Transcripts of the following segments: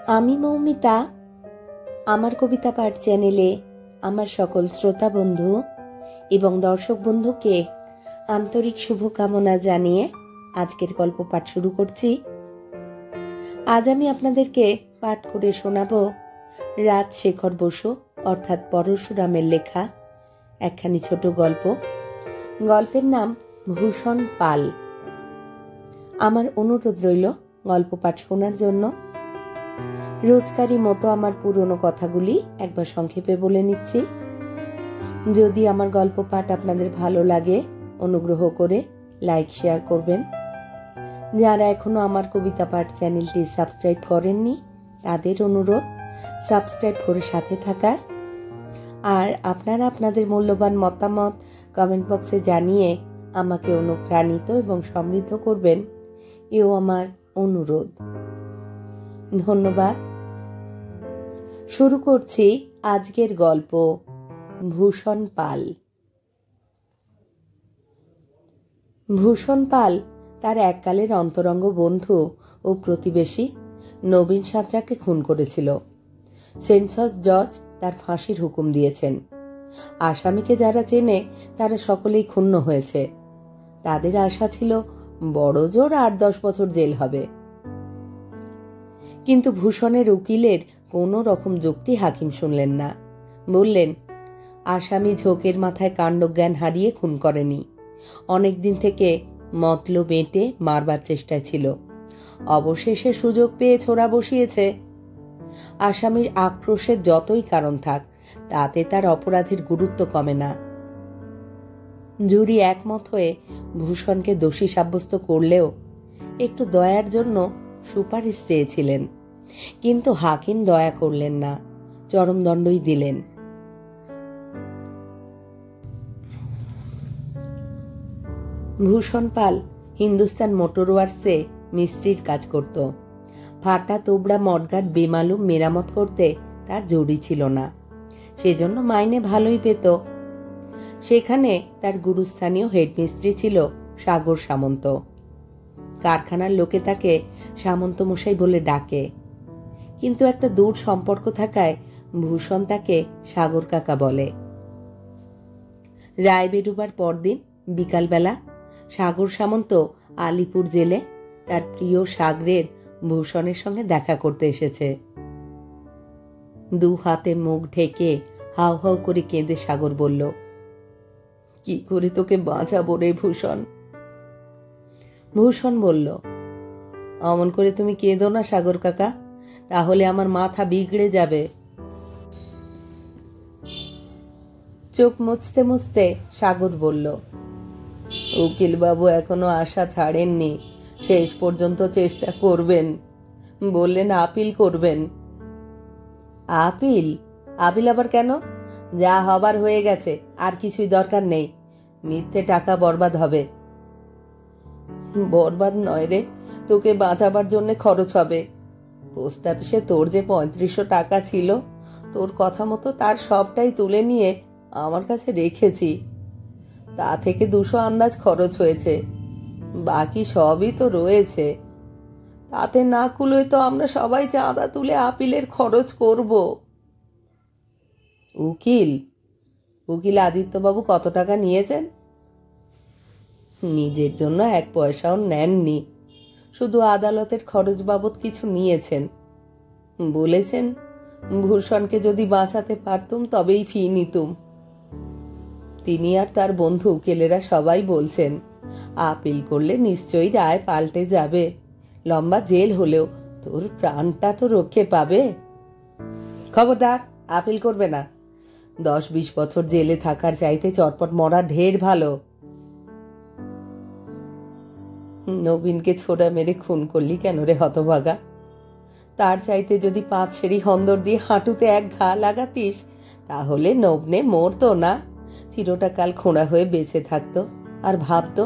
আমি মৌমিতা। আমার কবিতা পাঠ চ্যানেলে আমার সকল শ্রোতা বন্ধু এবং দর্শক বন্ধুকে আন্তরিক শুভকামনা জানিয়ে আজকের গল্প পাঠ শুরু করছি। আজ আমি আপনাদেরকে পাঠ করে শোনাব রাজশেখর বসু অর্থাৎ পরশুরামের লেখা একখানি ছোট গল্প। গল্পের নাম ভূষণ পাল। আমার অনুরোধ রইল গল্প পাঠ শোনার জন্য। রোজকারই মতো আমার পুরনো কথাগুলি একবার সংক্ষেপে বলে নিচ্ছি। যদি আমার গল্প পাঠ আপনাদের ভালো লাগে অনুগ্রহ করে লাইক শেয়ার করবেন। যারা এখনো আমার কবিতা পাঠ চ্যানেলটি সাবস্ক্রাইব করেননি তাদের অনুরোধ সাবস্ক্রাইব করে সাথে থাকার। আর আপনারা আপনাদের মূল্যবান মতামত কমেন্ট বক্সে জানিয়ে আমাকে অনুপ্রাণিত এবং সমৃদ্ধ করবেন, এও আমার অনুরোধ। ধন্যবাদ। শুরু করছি আজকের গল্প ভূষণ পাল। ভূষণ পাল তার এককালের অন্তরঙ্গ বন্ধু ও প্রতিবেশী নবীন সাঁতরাকে খুন করেছিল। সেন্সাস জজ তার ফাঁসির হুকুম দিয়েছেন। আসামিকে যারা চেনে তারা সকলেই ক্ষুণ্ণ হয়েছে। তাদের আশা ছিল বড় জোর 8-10 বছর জেল হবে। কিন্তু ভূষণের উকিলের কোনো রকম যুক্তি হাকিম শুনলেন না। বললেন, আসামি ঝোঁকের মাথায় কাণ্ডজ্ঞান হারিয়ে খুন করেনি, অনেকদিন থেকে মতলব বেঁটে মারবার চেষ্টায় ছিল, অবশেষে সুযোগ পেয়ে ছোড়া বসিয়েছে। আসামির আক্রোশের যতই কারণ থাক তাতে তার অপরাধের গুরুত্ব কমে না। জুরি একমত হয়ে ভূষণকে দোষী সাব্যস্ত করলেও একটু দয়ার জন্য সুপারিশ চেয়েছিলেন, কিন্তু হাকিম দয়া করলেন না, চরমদণ্ডই দিলেন। ভূষণ পাল হিন্দুস্তান মোটর ওয়ার্কসে মিস্ত্রির কাজ করত। ফাটা তোবড়া মডগার্ড বেমালুম মেরামত করতে তার জড়ি ছিল না, সেজন্য মাইনে ভালোই পেত। সেখানে তার গুরুস্থানীয় হেডমিস্ত্রি ছিল সাগর সামন্ত। কারখানার লোকে তাকে সামন্ত মশাই বলে ডাকে, কিন্তু একটা দূর সম্পর্ক থাকায় ভূষণ তাকে সাগর কাকা বলে। রায় বেরুবার পরদিন বিকালবেলা সাগর সামন্ত আলিপুর জেলে তার প্রিয় সাগরের ভূষণের সঙ্গে দেখা করতে এসেছে। দু হাতে মুখ ঢেকে হাউ হাউ করে কেঁদে সাগর বলল, কি করে তোকে বাঁচাবো রে ভূষণ? ভূষণ বলল, অমন করে তুমি কেঁদো না সাগর কাকা, তাহলে আমার মাথা বিগড়ে যাবে। চোখ মুছতে মুছতে সাগর বলল, উকিল বাবু এখনো আশা ছাড়েননি, শেষ পর্যন্ত চেষ্টা করবেন, বললেন আপিল করবেন। আপিল? আপিল আবার কেন? যা হবার হয়ে গেছে, আর কিছুই দরকার নেই, মিথ্যে টাকা বরবাদ হবে। বরবাদ নয় রে, তোকে বাঁচাবার জন্য খরচ হবে। পোস্ট অফিসে তোর যে 3500 টাকা ছিল, তোর কথা মতো তার সবটাই তুলে নিয়ে আমার কাছে রেখেছি। তা থেকে 200 আন্দাজ খরচ হয়েছে, বাকি সবই তো রয়েছে। তাতে না কুলোয় তো আমরা সবাই চাঁদা তুলে আপিলের খরচ করব। উকিল আদিত্যবাবু কত টাকা নিয়েছেন? নিজের জন্য 1 পয়সাও নেননি, শুধু আদালতের খরচ বাবদ কিছু নিয়েছেন। বলেছেন ভূষণকে যদি বাঁচাতে পারতুম তবেই ফি নিতুম। তিনি আর তার বন্ধু উকিলেরা সবাই বলছেন আপিল করলে নিশ্চয়ই রায় পাল্টে যাবে, লম্বা জেল হলেও তোর প্রাণটা তো রক্ষে পাবে। খবরদার, আপিল করবে না। 10-20 বছর জেলে থাকার চাইতে চটপট মরা ঢের ভালো। নবীনকে ছোড়া মেরে খুন করলি কেন রে হতভাগা? তার চাইতে যদি 5 সেরি হন্দর দিয়ে হাঁটুতে এক ঘা লাগাতিস, তাহলে নবনে মরতো না, চিরটাকাল খোঁড়া হয়ে বেঁচে থাকতো আর ভাবতো,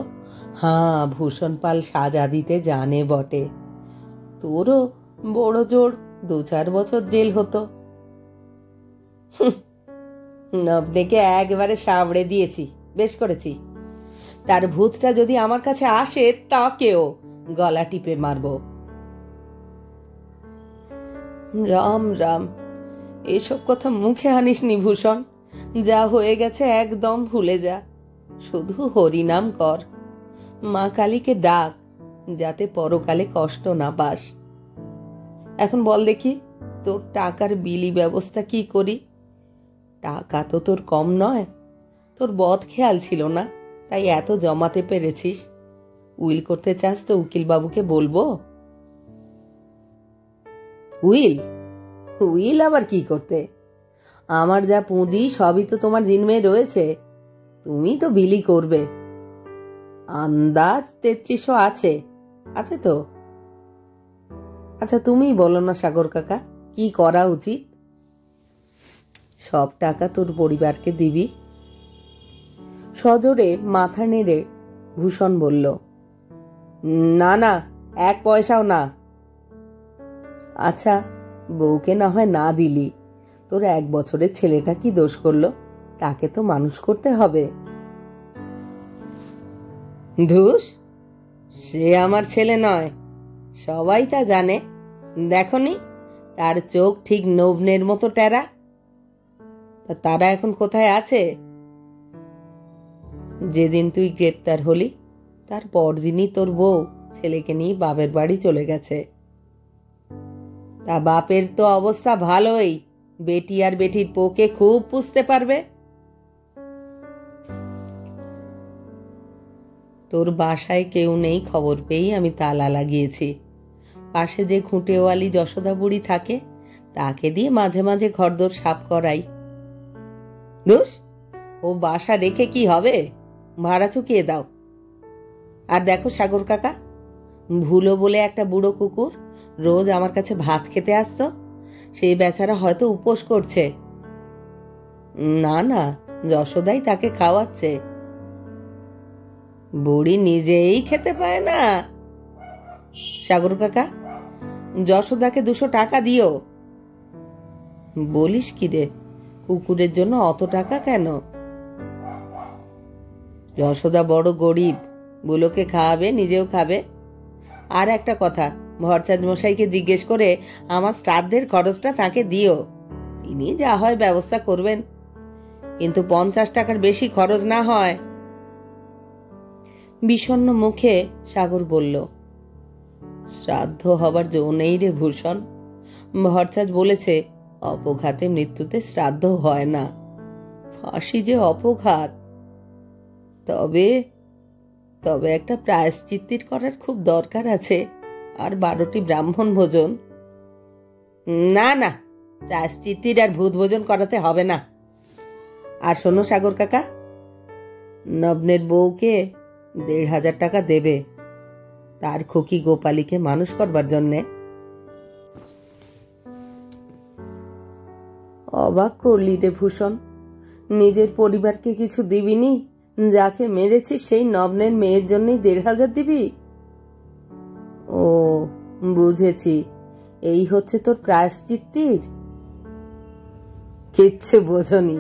হ্যাঁ ভূষণ পাল সাজা দিতে জানে বটে। তোরও বড় জোর 2-4 বছর জেল হতো। নবনেকে একবারে সাবড়ে দিয়েছি, বেশ করেছি। তার ভূতটা যদি আমার কাছে আসে তাকেও গলা টিপে মারব। রাম রাম, এসব কথা মুখে আনিসনি ভূষণ। যা হয়ে গেছে একদম ভুলে যা, শুধু হরিনাম কর। মা কালীকে ডাক, যাতে পরকালে কষ্ট না পাস। এখন বল দেখি, তোর টাকার বিলি ব্যবস্থা কি করি? টাকা তো তোর কম নয়, তোর বদ খেয়াল ছিল না, তাই এত জমাতে পেরেছিস। উইল করতে চাস তো উকিল বাবুকে বলবো। উইল? উইল আবার কি করতে? আমার যা পুঁজি সবই তো তোমার জিম্মে রয়েছে, তুমি তো বিলি করবে। আন্দাজ ৩৩০০ আছে, আছে তো? আচ্ছা তুমিই বলো না সাগর কাকা, কি করা উচিত? সব টাকা তোর পরিবারকে দিবি। সজোরে মাথা নেড়ে ভূষণ বলল, না না, ১ পয়সাও না। আচ্ছা, বউকে না হয় না দিলি, তোর ১ বছরের ছেলেটা কি দোষ করলো? তাকে তো মানুষ করতে হবে। ধুস, সে আমার ছেলে নয়, সবাই তা জানে। দেখনি তার চোখ ঠিক নবনের মতো টেরা। তারা এখন কোথায় আছে? যেদিন তুই গ্রেপ্তার হলি তার পরদিনই তোর বউ ছেলেকে নিয়ে বাপের বাড়ি চলে গেছে। তা বাপের তো অবস্থা ভালোই, বেটি আর বেটির পোকে খুব পুষতে পারবে। তোর বাসায় কেউ নেই খবর পেয়েই আমি তালা লাগিয়েছি। পাশে যে খুঁটেওয়ালি যশোদা বুড়ি থাকে, তাকে দিয়ে মাঝে মাঝে ঘরদোর সাফ করাই। দোষ, ও বাসা রেখে কি হবে? ভাড়া চুকিয়ে দাও। আর দেখো সাগর কাকা, ভুলো বলে একটা বুড়ো কুকুর রোজ আমার কাছে ভাত খেতে আসতো, সেই বেচারা হয়তো উপোস করছে। না না, যশোদাই তাকে খাওয়াচ্ছে। বুড়ি নিজেই খেতে পায় না। সাগর কাকা, যশোদাকে ২০০ টাকা দিও। বলিস কি রে, কুকুরের জন্য অত টাকা কেন? যশোদা বড় গরিব, বুলোকে খাওয়াবে, নিজেও খাবে। আর একটা কথা, ভরচাঁদ মশাইকে জিজ্ঞেস করে আমার শ্রাদ্ধের খরচটা তাকে দিও, তিনি যা হয় ব্যবস্থা করবেন, কিন্তু ৫০ টাকার বেশি খরচ না হয়। বিষণ্ণ মুখে সাগর বলল, শ্রাদ্ধ হবার জো নেই রে ভূষণ। ভরচাঁদ বলেছে অপঘাতে মৃত্যুতে শ্রাদ্ধ হয় না, ফাঁসি যে অপঘাত। তবে তবে একটা প্রায়শ্চিত্তির করার খুব দরকার আছে, আর ১২টি ব্রাহ্মণ ভোজন। না না, প্রায়শ্চিত্তির আর ভূত ভোজন করাতে হবে না। আর শোনো সাগর কাকা, নবনের বউকে ১৫০০ টাকা দেবে তার খুকি গোপালীকে মানুষ করবার জন্যে। অবাক করলি রে ভূষণ, নিজের পরিবারকে কিছু দিবিনি, যাকে মেরেছিস সেই নবনের মেয়ের জন্যই ১৫০০ দিবি? ও বুঝেছি, এই হচ্ছে তোর প্রায়শ্চিত্তির। কিচ্ছু বোঝনি,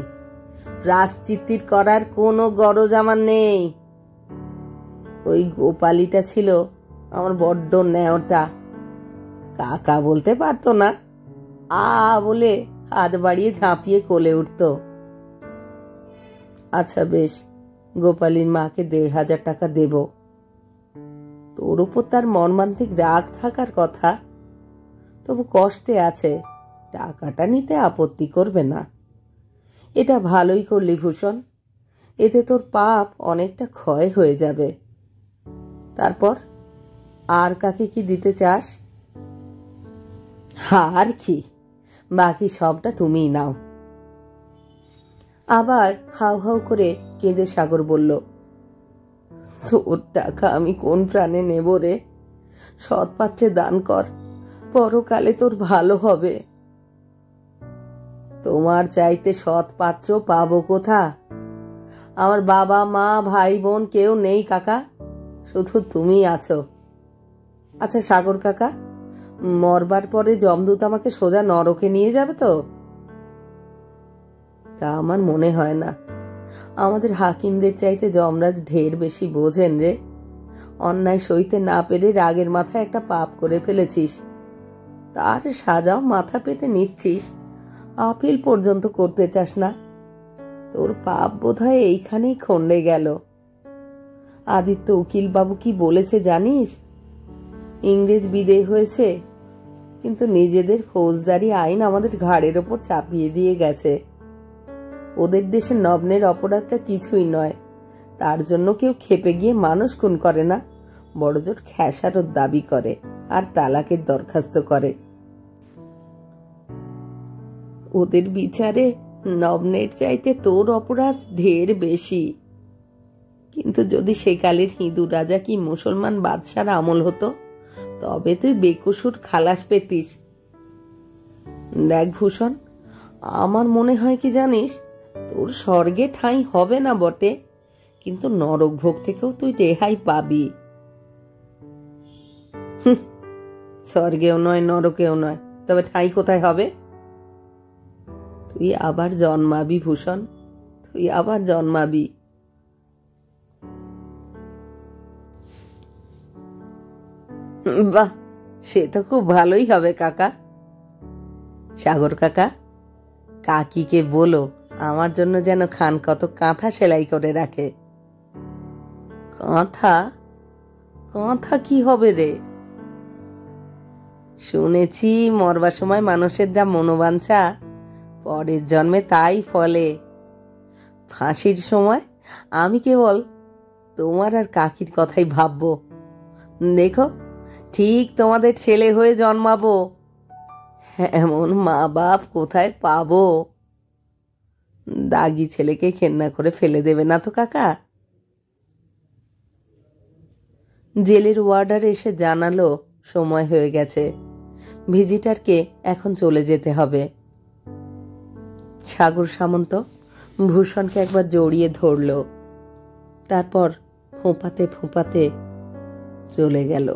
প্রায়শ্চিত্তির করার কোনো গরজ আমার নেই। ওই গোপালীটা ছিল আমার বড্ড ন্যাওটা, কাকা বলতে পারতো না, আ বলে হাত বাড়িয়ে ঝাঁপিয়ে কোলে উঠত। আচ্ছা বেশ, গোপালীর মাকে ১৫০০ টাকা দেব। তোর উপর তার মর্মান্তিক রাগ থাকার কথা, তবু কষ্টে আছে, টাকাটা নিতে আপত্তি করবে না। এটা ভালোই করলি ভূষণ, এতে তোর পাপ অনেকটা ক্ষয় হয়ে যাবে। তারপর আর কাকে কি দিতে চাস? আর কি, বাকি সবটা তুমিই নাও। আবার হাউ হাউ করে কেঁদে সাগর বলল, তোর টাকা আমি কোন প্রাণে নেব রে? সৎ পাত্রে দান কর, পরকালে তোর ভালো হবে। তোমার চাইতে সৎ পাত্র পাবো কোথা? আমার বাবা মা ভাই বোন কেউ নেই কাকা, শুধু তুমি আছো। আচ্ছা সাগর কাকা, মরবার পরে যমদূত আমাকে সোজা নরকে নিয়ে যাবে তো? তা আমার মনে হয় না, আমাদের হাকিমদের চাইতে যমরাজ ঢের বেশি বোঝেন রে। অন্যায় সইতে না পেরে রাগের মাথায় একটা পাপ করে ফেলেছিস, তার সাজাও মাথা পেতে নিচ্ছিস, আপিল পর্যন্ত করতে চাস না। তোর পাপ বোধহয় এইখানেই খন্ডে গেল। আদিত্য উকিল বাবু কি বলেছে জানিস? ইংরেজ বিদেয় হয়েছে, কিন্তু নিজেদের ফৌজদারি আইন আমাদের ঘাড়ের ওপর চাপিয়ে দিয়ে গেছে। ওদের দেশে নগ্নের অপরাধটা কিছুই নয়, তার জন্য কেউ খেপে গিয়ে মানুষ খুন করে না, বড়জোর খেসারত দাবি করে আর তালাকের দরখাস্ত করে। ওদের বিচারে নগ্নের চাইতে তোর অপরাধ ঢের বেশি। কিন্তু যদি সেকালের হিন্দু রাজা কি মুসলমান বাদশার আমল হতো, তবে তুই বেকসুর খালাস পেতিস। দেখ ভূষণ, আমার মনে হয় কি জানিস, তোর স্বর্গে ঠাঁই হবে না বটে, কিন্তু নরক ভোগ থেকেও তুই রেহাই পাবি। স্বর্গেও নয়, নরকেও নয়, তবে ঠাঁই কোথায় হবে? তুই আবার জন্মাবি ভূষণ, তুই আবার জন্মাবি। বাহ, সে তো খুব ভালোই হবে কাকা। সাগর কাকা, কাকিকে বলো আমার জন্য যেন খান কত কাঁথা সেলাই করে রাখে। কাঁথা? কাঁথা কি হবে রে? শুনেছি মরবার সময় মানুষের যা মনোবাঞ্ছা, পরের জন্মে তাই ফলে। ফাঁসির সময় আমি কেবল তোমার আর কাকির কথাই ভাববো। দেখো, ঠিক তোমাদের ছেলে হয়ে জন্মাবো। এমন মা বাপ কোথায় পাবো? দাগি ছেলেকে ঘেন্না করে ফেলে দেবে না তো কাকা? জেলের ওয়ার্ডার এসে জানালো সময় হয়ে গেছে, ভিজিটারকে এখন চলে যেতে হবে। সাগর সামন্ত ভূষণকে একবার জড়িয়ে ধরল, তারপর ফোঁপাতে ফোঁপাতে চলে গেল।